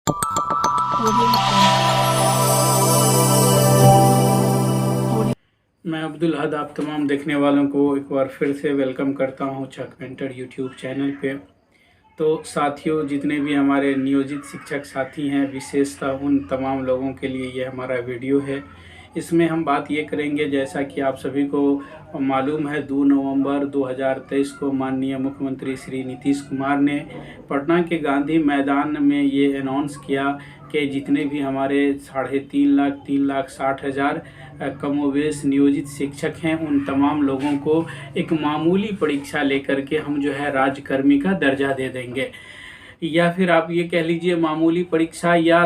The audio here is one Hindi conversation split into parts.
मैं अब्दुल हद आप तमाम देखने वालों को एक बार फिर से वेलकम करता हूं चक मेंटर यूट्यूब चैनल पे। तो साथियों, जितने भी हमारे नियोजित शिक्षक साथी हैं, विशेषतः उन तमाम लोगों के लिए ये हमारा वीडियो है। इसमें हम बात ये करेंगे, जैसा कि आप सभी को मालूम है, 2 नवंबर 2023 को माननीय मुख्यमंत्री श्री नीतीश कुमार ने पटना के गांधी मैदान में ये अनाउंस किया कि जितने भी हमारे 3.5 लाख 3,60,000 कमोवेश नियोजित शिक्षक हैं, उन तमाम लोगों को एक मामूली परीक्षा लेकर के हम जो है राज्यकर्मी का दर्जा दे देंगे। या फिर आप ये कह लीजिए मामूली परीक्षा या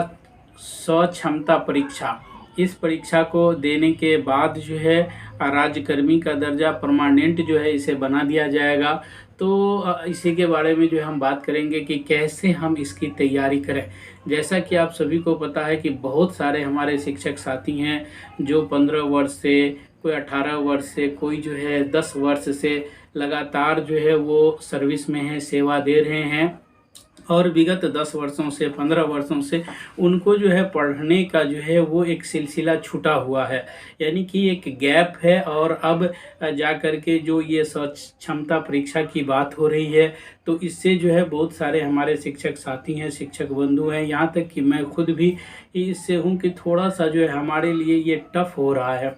स्वक्षमता परीक्षा। इस परीक्षा को देने के बाद जो है राज्यकर्मी का दर्जा परमानेंट जो है इसे बना दिया जाएगा। तो इसी के बारे में जो है हम बात करेंगे कि कैसे हम इसकी तैयारी करें। जैसा कि आप सभी को पता है कि बहुत सारे हमारे शिक्षक साथी हैं जो 15 वर्ष से, कोई 18 वर्ष से, कोई जो है 10 वर्ष से लगातार जो है वो सर्विस में है, सेवा दे रहे हैं। और विगत 10 वर्षों से, 15 वर्षों से उनको जो है पढ़ने का जो है वो एक सिलसिला छूटा हुआ है, यानी कि एक गैप है। और अब जा कर के जो ये क्षमता परीक्षा की बात हो रही है, तो इससे जो है बहुत सारे हमारे शिक्षक साथी हैं, शिक्षक बंधु हैं, यहाँ तक कि मैं खुद भी इससे हूँ कि थोड़ा सा जो है हमारे लिए ये टफ हो रहा है।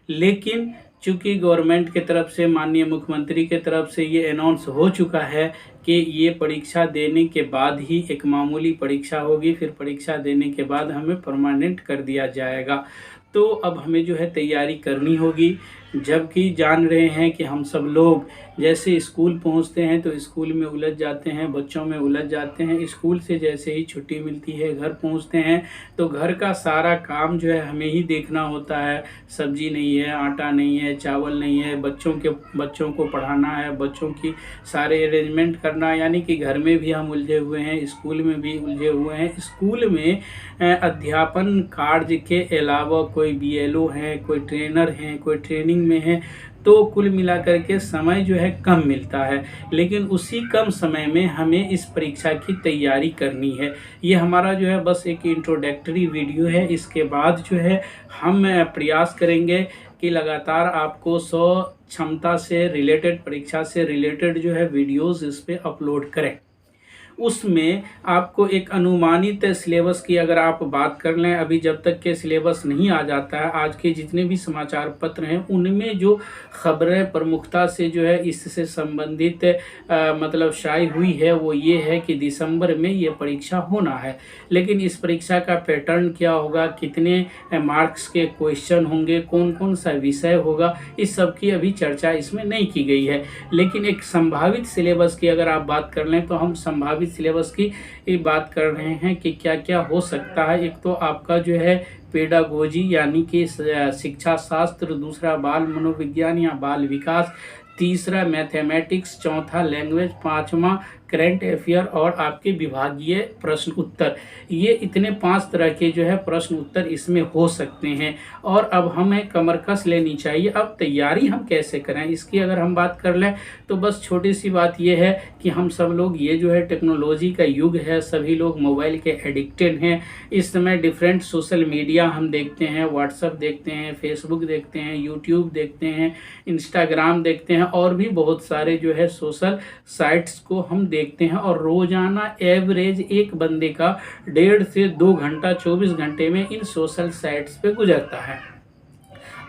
लेकिन चूँकि गवर्नमेंट के तरफ से, माननीय मुख्यमंत्री के तरफ से ये अनाउंस हो चुका है कि ये परीक्षा देने के बाद ही एक मामूली परीक्षा होगी, फिर परीक्षा देने के बाद हमें परमानेंट कर दिया जाएगा। तो अब हमें जो है तैयारी करनी होगी। जबकि जान रहे हैं कि हम सब लोग जैसे स्कूल पहुंचते हैं तो स्कूल में उलझ जाते हैं, बच्चों में उलझ जाते हैं। स्कूल से जैसे ही छुट्टी मिलती है, घर पहुंचते हैं तो घर का सारा काम जो है हमें ही देखना होता है। सब्जी नहीं है, आटा नहीं है, चावल नहीं है, बच्चों को पढ़ाना है, बच्चों की सारे अरेंजमेंट करना, यानी कि घर में भी हम उलझे हुए हैं, स्कूल में भी उलझे हुए हैं। स्कूल में अध्यापन कार्य के अलावा कोई BLO हैं, कोई ट्रेनर हैं, कोई ट्रेनिंग में है, तो कुल मिलाकर के समय जो है कम मिलता है। लेकिन उसी कम समय में हमें इस परीक्षा की तैयारी करनी है। ये हमारा जो है बस एक इंट्रोडक्टरी वीडियो है। इसके बाद जो है हम प्रयास करेंगे कि लगातार आपको 100 क्षमता से रिलेटेड, परीक्षा से रिलेटेड जो है वीडियोस इस पे अपलोड करें। उसमें आपको एक अनुमानित सिलेबस की अगर आप बात कर लें, अभी जब तक के सिलेबस नहीं आ जाता है, आज के जितने भी समाचार पत्र हैं उनमें जो खबरें प्रमुखता से जो है इससे संबंधित मतलब शाये हुई है वो ये है कि दिसंबर में ये परीक्षा होना है। लेकिन इस परीक्षा का पैटर्न क्या होगा, कितने मार्क्स के क्वेश्चन होंगे, कौन कौन सा विषय होगा, इस सब की अभी चर्चा इसमें नहीं की गई है। लेकिन एक संभावित सिलेबस की अगर आप बात कर लें तो हम संभावित सिलेबस की बात कर रहे हैं कि क्या क्या हो सकता है। एक तो आपका जो है पेडागोजी यानी कि शिक्षा शास्त्र, दूसरा बाल मनोविज्ञान या बाल विकास, तीसरा मैथमेटिक्स, चौथा लैंग्वेज, पांचवा करंट अफेयर और आपके विभागीय प्रश्न उत्तर। ये इतने 5 तरह के जो है प्रश्न उत्तर इसमें हो सकते हैं। और अब हमें कमर कस लेनी चाहिए। अब तैयारी हम कैसे करें इसकी अगर हम बात कर लें तो बस छोटी सी बात ये है कि हम सब लोग, ये जो है टेक्नोलॉजी का युग है, सभी लोग मोबाइल के एडिक्टेड हैं। इस समय डिफरेंट सोशल मीडिया हम देखते हैं, व्हाट्सएप देखते हैं, फेसबुक देखते हैं, यूट्यूब देखते हैं, इंस्टाग्राम देखते हैं और भी बहुत सारे जो है सोशल साइट्स को हम देखते हैं। और रोजाना एवरेज एक बंदे का 1.5 से 2 घंटा 24 घंटे में इन सोशल साइट्स पे गुजरता है।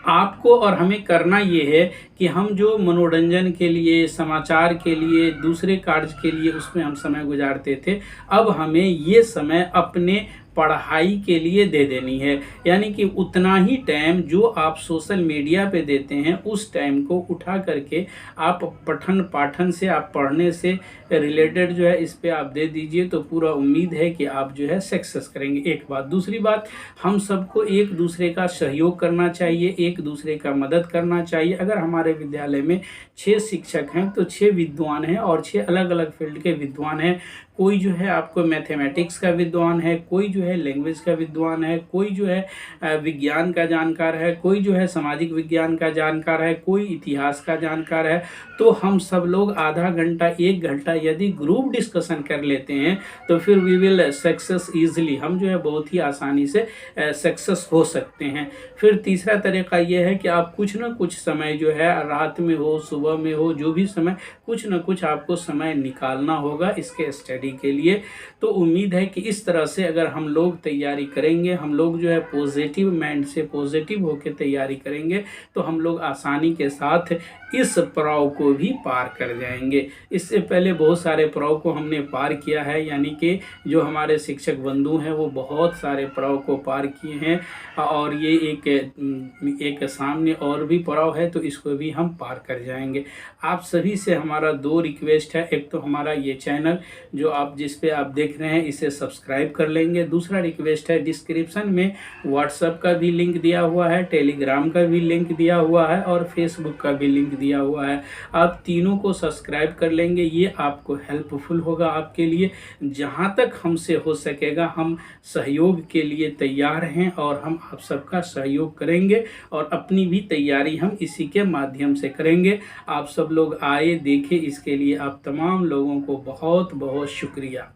आपको और हमें करना ये है कि हम जो मनोरंजन के लिए, समाचार के लिए, दूसरे कार्य के लिए उसमें हम समय गुजारते थे, अब हमें ये समय अपने पढ़ाई के लिए दे देनी है। यानी कि उतना ही टाइम जो आप सोशल मीडिया पे देते हैं उस टाइम को उठा करके आप पठन पाठन से, आप पढ़ने से रिलेटेड जो है इस पे आप दे दीजिए, तो पूरा उम्मीद है कि आप जो है सक्सेस करेंगे। एक बात। दूसरी बात, हम सबको एक दूसरे का सहयोग करना चाहिए, एक दूसरे का मदद करना चाहिए। अगर हमारे विद्यालय में 6 शिक्षक हैं तो 6 विद्वान हैं और 6 अलग अलग फील्ड के विद्वान हैं। कोई जो है आपको मैथमेटिक्स का विद्वान है, कोई जो है लैंग्वेज का विद्वान है, कोई जो है विज्ञान का जानकार है, कोई जो है सामाजिक विज्ञान का जानकार है, कोई इतिहास का जानकार है। तो हम सब लोग आधा घंटा 1 घंटा यदि ग्रुप डिस्कशन कर लेते हैं तो फिर वी विल सक्सेस ईजिली, हम जो है बहुत ही आसानी से सक्सेस हो सकते हैं। फिर तीसरा तरीका ये है कि आप कुछ ना कुछ समय जो है रात में हो, सुबह में हो, जो भी समय, कुछ ना कुछ आपको समय निकालना होगा इसके स्टडी के लिए। तो उम्मीद है कि इस तरह से अगर हम लोग तैयारी करेंगे, हम लोग जो है पॉजिटिव माइंड से पॉजिटिव होकर तैयारी करेंगे तो हम लोग आसानी के साथ इस पड़ाव को भी पार कर जाएंगे। इससे पहले बहुत सारे पड़ाव को हमने पार किया है, यानी कि जो हमारे शिक्षक बंधु हैं वो बहुत सारे पड़ाव को पार किए हैं और ये एक सामने और भी पड़ाव है तो इसको भी हम पार कर जाएंगे। आप सभी से हमारा 2 रिक्वेस्ट है। एक तो हमारा ये चैनल जो आप जिस पे आप देख रहे हैं इसे सब्सक्राइब कर लेंगे। दूसरा रिक्वेस्ट है, डिस्क्रिप्शन में व्हाट्सएप का भी लिंक दिया हुआ है, टेलीग्राम का भी लिंक दिया हुआ है और फेसबुक का भी लिंक दिया हुआ है। आप तीनों को सब्सक्राइब कर लेंगे, ये आपको हेल्पफुल होगा आपके लिए। जहाँ तक हमसे हो सकेगा हम सहयोग के लिए तैयार हैं और हम आप सबका सहयोग करेंगे और अपनी भी तैयारी हम इसी के माध्यम से करेंगे। आप सब लोग आए, देखें, इसके लिए आप तमाम लोगों को बहुत बहुत शुक्रिया।